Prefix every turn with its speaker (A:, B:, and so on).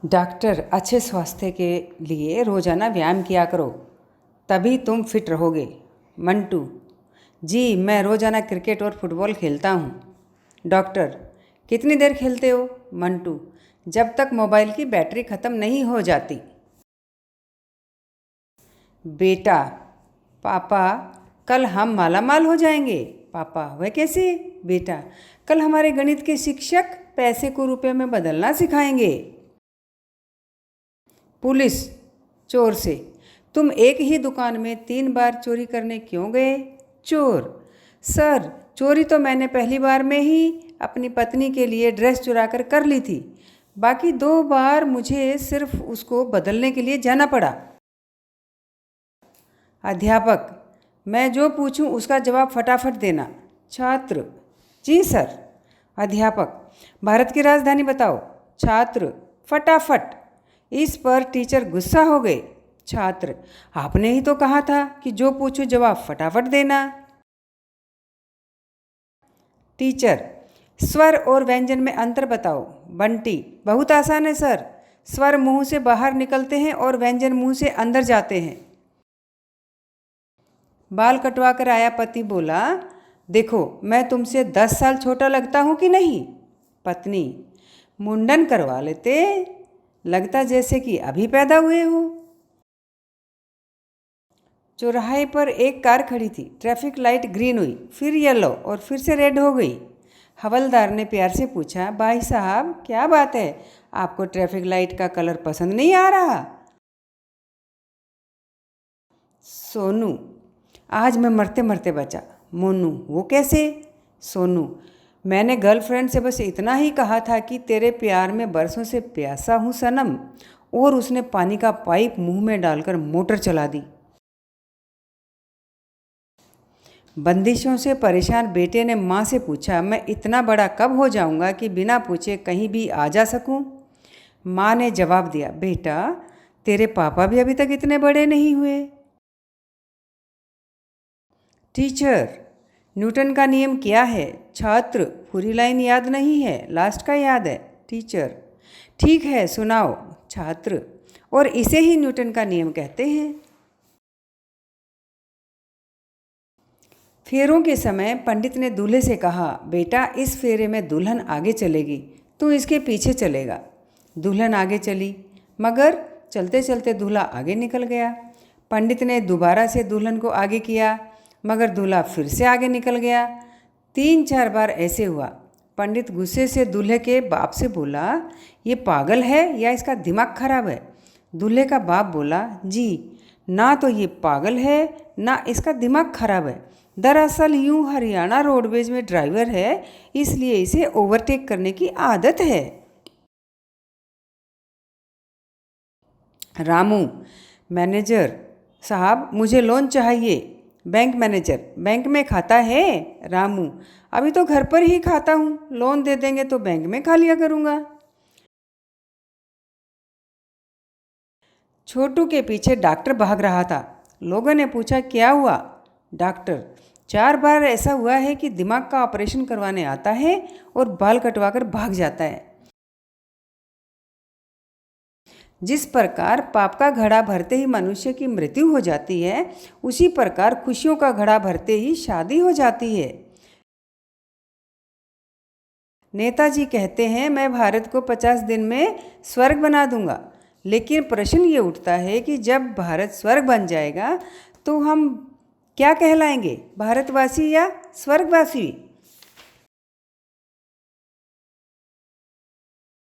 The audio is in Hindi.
A: डॉक्टर, अच्छे स्वास्थ्य के लिए रोज़ाना व्यायाम किया करो, तभी तुम फिट रहोगे। मंटू: जी, मैं रोज़ाना क्रिकेट और फुटबॉल खेलता हूँ। डॉक्टर: कितनी देर खेलते हो? मंटू: जब तक मोबाइल की बैटरी ख़त्म नहीं हो जाती। बेटा: पापा, कल हम मालामाल हो जाएंगे। पापा: वह कैसे? बेटा: कल हमारे गणित के शिक्षक पैसे को रुपए में बदलना सिखाएंगे। पुलिस चोर से: तुम एक ही दुकान में 3 बार चोरी करने क्यों गए? चोर: सर, चोरी तो मैंने पहली बार में ही अपनी पत्नी के लिए ड्रेस चुरा कर ली थी। बाकी 2 बार मुझे सिर्फ उसको बदलने के लिए जाना पड़ा। अध्यापक: मैं जो पूछूं उसका जवाब फटाफट देना। छात्र: जी सर। अध्यापक: भारत की राजधानी बताओ। छात्र: फटाफट। इस पर टीचर गुस्सा हो गए। छात्र: आपने ही तो कहा था कि जो पूछूं जवाब फटाफट देना। टीचर: स्वर और व्यंजन में अंतर बताओ। बंटी: बहुत आसान है सर। स्वर मुंह से बाहर निकलते हैं और व्यंजन मुंह से अंदर जाते हैं। बाल कटवा कर आया पति बोला, देखो मैं तुमसे 10 साल छोटा लगता हूँ कि नहीं? पत्नी: मुंडन करवा लेते, लगता जैसे कि अभी पैदा हुए हो। चौराहे पर एक कार खड़ी थी। ट्रैफिक लाइट ग्रीन हुई, फिर येलो और फिर से रेड हो गई। हवलदार ने प्यार से पूछा, भाई साहब क्या बात है, आपको ट्रैफिक लाइट का कलर पसंद नहीं आ रहा? सोनू: आज मैं मरते मरते बचा। मोनू: वो कैसे? सोनू: मैंने गर्लफ्रेंड से बस इतना ही कहा था कि तेरे प्यार में बरसों से प्यासा हूँ सनम, और उसने पानी का पाइप मुंह में डालकर मोटर चला दी। बंदिशों से परेशान बेटे ने माँ से पूछा, मैं इतना बड़ा कब हो जाऊँगा कि बिना पूछे कहीं भी आ जा सकूँ? माँ ने जवाब दिया, बेटा तेरे पापा भी अभी तक इतने बड़े नहीं हुए। टीचर: न्यूटन का नियम क्या है? छात्र: पूरी लाइन याद नहीं है, लास्ट का याद है। टीचर: ठीक है सुनाओ। छात्र: और इसे ही न्यूटन का नियम कहते हैं। फेरों के समय पंडित ने दूल्हे से कहा, बेटा इस फेरे में दुल्हन आगे चलेगी, तू इसके पीछे चलेगा। दुल्हन आगे चली, मगर चलते चलते दूल्हा आगे निकल गया। पंडित ने दोबारा से दुल्हन को आगे किया, मगर दूल्हा फिर से आगे निकल गया। 3-4 बार ऐसे हुआ। पंडित गुस्से से दूल्हे के बाप से बोला, ये पागल है या इसका दिमाग खराब है? दूल्हे का बाप बोला, जी ना तो ये पागल है ना इसका दिमाग खराब है, दरअसल यूं हरियाणा रोडवेज में ड्राइवर है, इसलिए इसे ओवरटेक करने की आदत है। रामू: मैनेजर साहब मुझे लोन चाहिए। बैंक मैनेजर: बैंक में खाता है? रामू: अभी तो घर पर ही खाता हूँ, लोन दे देंगे तो बैंक में खा लिया करूँगा। छोटू के पीछे डॉक्टर भाग रहा था। लोगों ने पूछा, क्या हुआ? डॉक्टर: 4 बार ऐसा हुआ है कि दिमाग का ऑपरेशन करवाने आता है और बाल कटवाकर भाग जाता है। जिस प्रकार पाप का घड़ा भरते ही मनुष्य की मृत्यु हो जाती है, उसी प्रकार खुशियों का घड़ा भरते ही शादी हो जाती है। नेताजी कहते हैं, मैं भारत को 50 दिन में स्वर्ग बना दूंगा। लेकिन प्रश्न ये उठता है कि जब भारत स्वर्ग बन जाएगा तो हम क्या कहलाएंगे, भारतवासी या स्वर्गवासी?